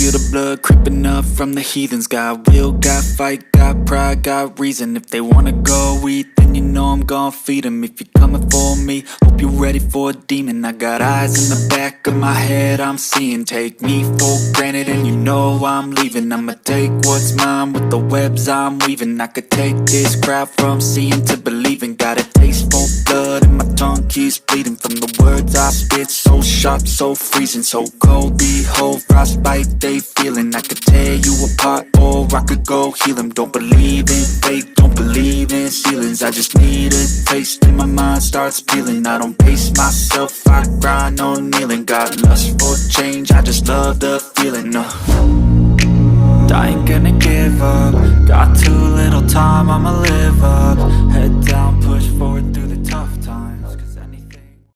feel the blood creeping up from the heathens. Got will, got fight, got pride, got reason. If they wanna go eat, then you know I'm gon' feed them. If you're coming for me, hope you're ready for a demon. I got eyes in the back of my head, I'm seeing. Take me for granted and you know I'm leaving. I'ma take what's mine with the webs I'm weaving. I could take this crowd from seeing to believing. Got a taste for blood and my tongue keeps bleeding from the words I spit. So sharp, so freezing, so cold. Behold, frostbite they feeling. I could tear you apart or I could go heal them. Don't believe in fate, don't believe in ceilings. I just need a taste and my mind starts peeling. I don't pace myself, I grind on kneeling. Got lust for change, I just love the feeling. I ain't gonna give up. Got too little time, I'ma live up. Head down,